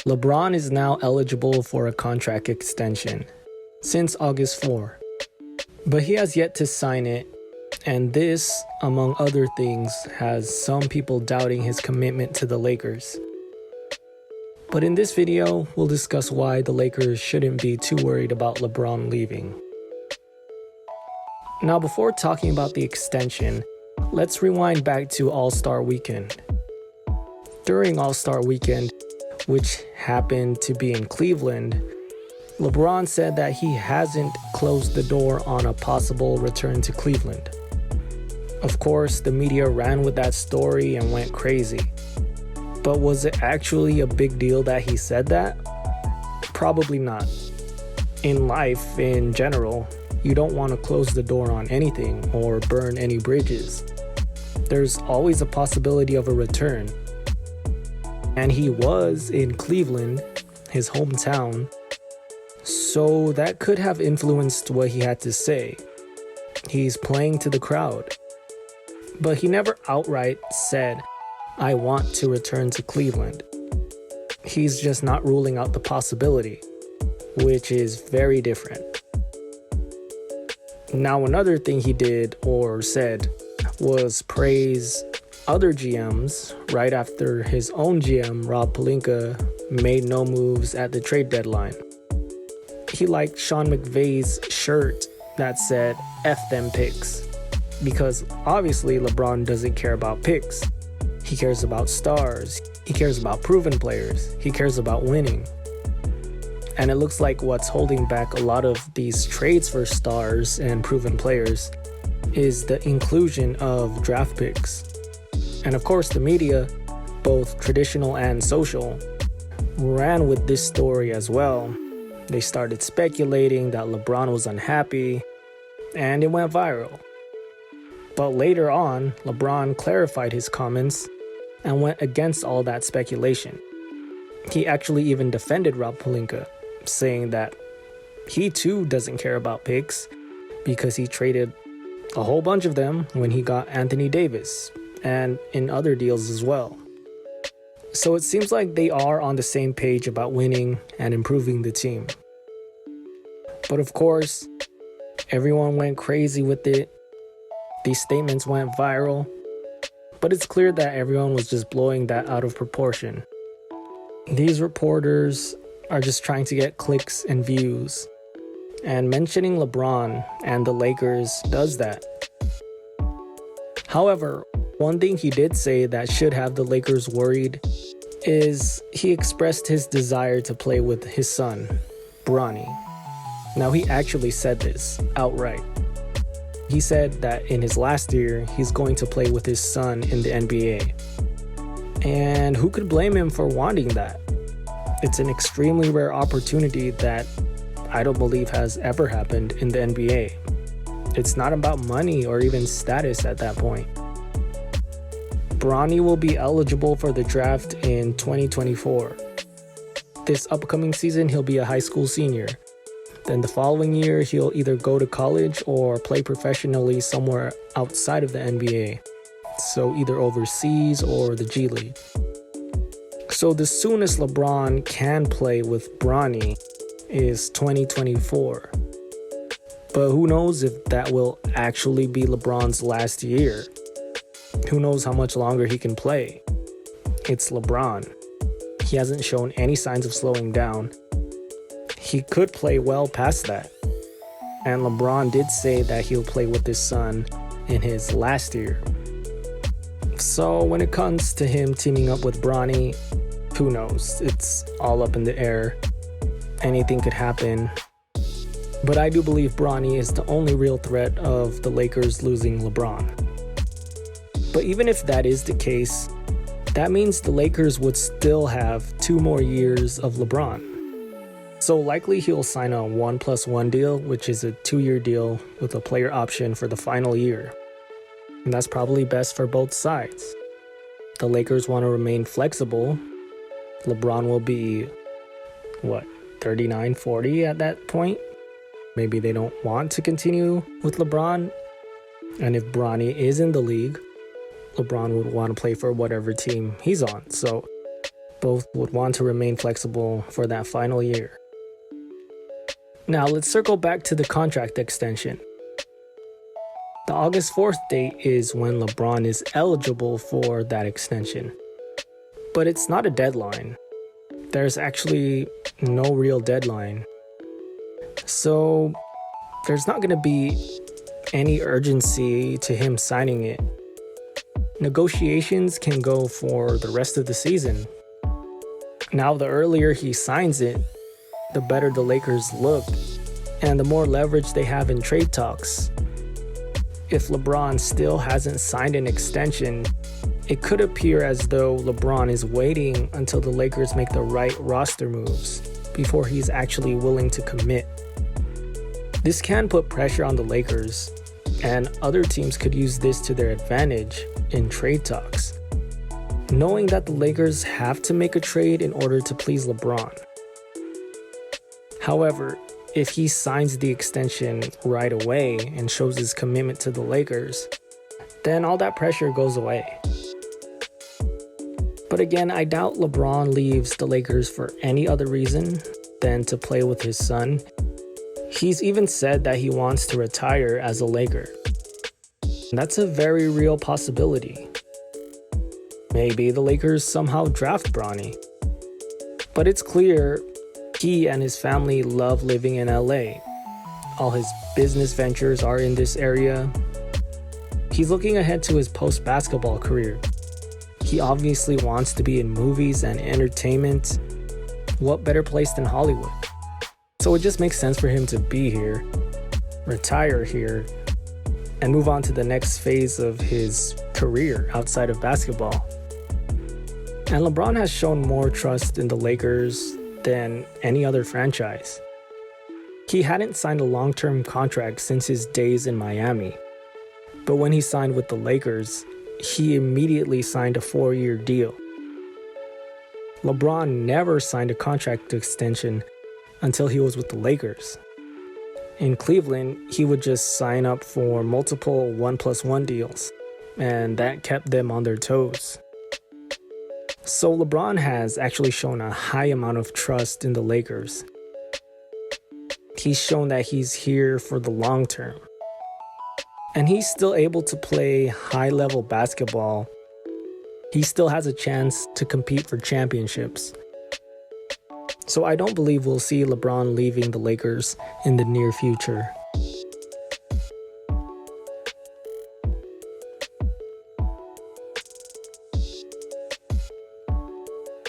LeBron is now eligible for a contract extension since August 4, but he has yet to sign it, and this, among other things, has some people doubting his commitment to the Lakers. But in this video, we'll discuss why the Lakers shouldn't be too worried about LeBron leaving. Now, before talking about the extension, let's rewind back to All-Star Weekend. During All-Star Weekend, which happened to be in Cleveland, LeBron said that he hasn't closed the door on a possible return to Cleveland. Of course, the media ran with that story and went crazy. But was it actually a big deal that he said that? Probably not. In life, in general, you don't want to close the door on anything or burn any bridges. There's always a possibility of a return. And he was in Cleveland, his hometown, so that could have influenced what he had to say. He's playing to the crowd. But he never outright said, "I want to return to Cleveland." He's just not ruling out the possibility, which is very different. Now, another thing he did or said was praise other GMs right after his own GM, Rob Pelinka, made no moves at the trade deadline. He liked Sean McVay's shirt that said, "F them picks," because obviously LeBron doesn't care about picks. He cares about stars. He cares about proven players. He cares about winning. And it looks like what's holding back a lot of these trades for stars and proven players is the inclusion of draft picks. And of course, the media, both traditional and social, ran with this story as well. They started speculating that LeBron was unhappy, and it went viral. But later on, LeBron clarified his comments and went against all that speculation. He actually even defended Rob Pelinka, saying that he too doesn't care about picks because he traded a whole bunch of them when he got Anthony Davis and in other deals as well. So it seems like they are on the same page about winning and improving the team. But of course, everyone went crazy with it. These statements went viral, but it's clear that everyone was just blowing that out of proportion. These reporters are just trying to get clicks and views, and mentioning LeBron and the Lakers does that. However, one thing he did say that should have the Lakers worried is he expressed his desire to play with his son, Bronny. Now, he actually said this outright. He said that in his last year, he's going to play with his son in the NBA. And who could blame him for wanting that? It's an extremely rare opportunity that I don't believe has ever happened in the NBA. It's not about money or even status at that point. Bronny will be eligible for the draft in 2024. This upcoming season, he'll be a high school senior. Then the following year, he'll either go to college or play professionally somewhere outside of the NBA. So either overseas or the G League. So the soonest LeBron can play with Bronny is 2024. But who knows if that will actually be LeBron's last year? Who knows how much longer he can play? It's LeBron. He hasn't shown any signs of slowing down. He could play well past that. And LeBron did say that he'll play with his son in his last year. So when it comes to him teaming up with Bronny, who knows? It's all up in the air. Anything could happen. But I do believe Bronny is the only real threat of the Lakers losing LeBron. But even if that is the case, that means the Lakers would still have 2 more years of LeBron. So likely he'll sign a 1+1 deal, which is a 2-year deal with a player option for the final year. And that's probably best for both sides. The Lakers want to remain flexible. LeBron will be, 39, 40 at that point? Maybe they don't want to continue with LeBron. And if Bronny is in the league, LeBron would want to play for whatever team he's on. So both would want to remain flexible for that final year. Now let's circle back to the contract extension. The August 4th date is when LeBron is eligible for that extension. But it's not a deadline. There's actually no real deadline. So there's not going to be any urgency to him signing it. Negotiations can go for the rest of the season. Now, the earlier he signs it, the better the Lakers look and the more leverage they have in trade talks. If LeBron still hasn't signed an extension, it could appear as though LeBron is waiting until the Lakers make the right roster moves before he's actually willing to commit. This can put pressure on the Lakers, and other teams could use this to their advantage in trade talks, knowing that the Lakers have to make a trade in order to please LeBron. However, if he signs the extension right away and shows his commitment to the Lakers, then all that pressure goes away. But again, I doubt LeBron leaves the Lakers for any other reason than to play with his son. He's even said that he wants to retire as a Laker. That's a very real possibility. Maybe the Lakers somehow draft Bronny. But it's clear he and his family love living in LA. All his business ventures are in this area. He's looking ahead to his post-basketball career. He obviously wants to be in movies and entertainment. What better place than Hollywood? So it just makes sense for him to be here, retire here, and move on to the next phase of his career outside of basketball. And LeBron has shown more trust in the Lakers than any other franchise. He hadn't signed a long-term contract since his days in Miami. But when he signed with the Lakers, he immediately signed a 4-year deal. LeBron never signed a contract extension until he was with the Lakers. In Cleveland, he would just sign up for multiple 1+1 deals, and that kept them on their toes. So LeBron has actually shown a high amount of trust in the Lakers. He's shown that he's here for the long term. And he's still able to play high-level basketball. He still has a chance to compete for championships. So I don't believe we'll see LeBron leaving the Lakers in the near future.